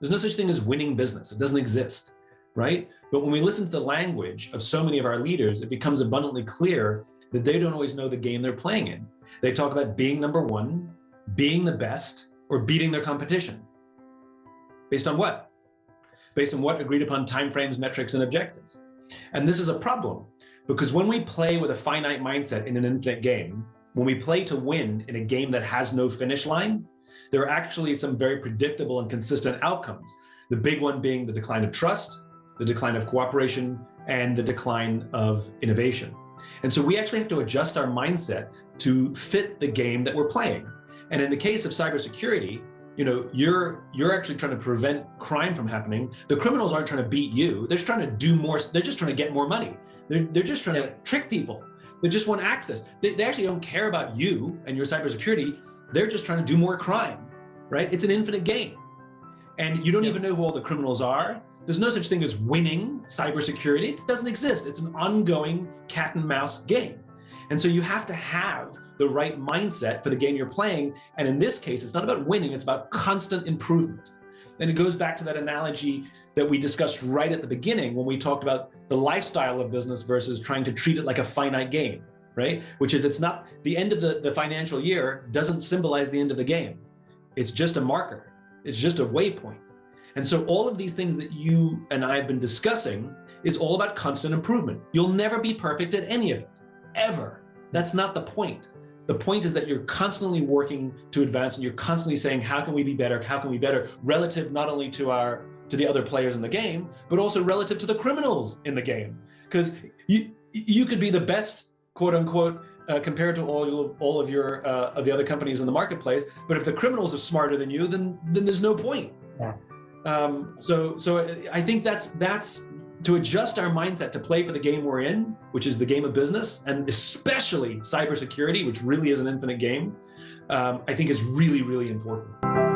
There's no such thing as winning business. It doesn't exist, right? But when we listen to the language of so many of our leaders, it becomes abundantly clear that they don't always know the game they're playing in. They talk about being number one, being the best, or beating their competition. Based on what? Based on what agreed upon timeframes, metrics, and objectives. And this is a problem, because when we play with a finite mindset in an infinite game, when we play to win in a game that has no finish line, there are actually some very predictable and consistent outcomes. The big one being the decline of trust, the decline of cooperation, and the decline of innovation. And so we actually have to adjust our mindset to fit the game that we're playing. And in the case of cybersecurity, you're actually trying to prevent crime from happening. The criminals aren't trying to beat you. They're just trying to do more. They're just trying to get more money. They're just trying to trick people. They just want access. They actually don't care about you and your cybersecurity. They're just trying to do more crime, right? It's an infinite game. And you don't even know who all the criminals are. There's no such thing as winning cybersecurity. It doesn't exist. It's an ongoing cat and mouse game. And so you have to have the right mindset for the game you're playing. And in this case, it's not about winning, it's about constant improvement. And it goes back to that analogy that we discussed right at the beginning when we talked about the lifestyle of business versus trying to treat it like a finite game, right? Which is, it's not, the end of the financial year doesn't symbolize the end of the game. It's just a marker. It's just a waypoint. And so all of these things that you and I have been discussing is all about constant improvement. You'll never be perfect at any of it, ever. That's not the point. The point is that you're constantly working to advance, and you're constantly saying, how can we be better? How can we be better? Relative not only to the other players in the game, but also relative to the criminals in the game. Because you could be the best, quote unquote, compared to all of the other companies in the marketplace. But if the criminals are smarter than you, then there's no point. Yeah. So I think that's to adjust our mindset to play for the game we're in, which is the game of business, and especially cybersecurity, which really is an infinite game, I think is really, really important.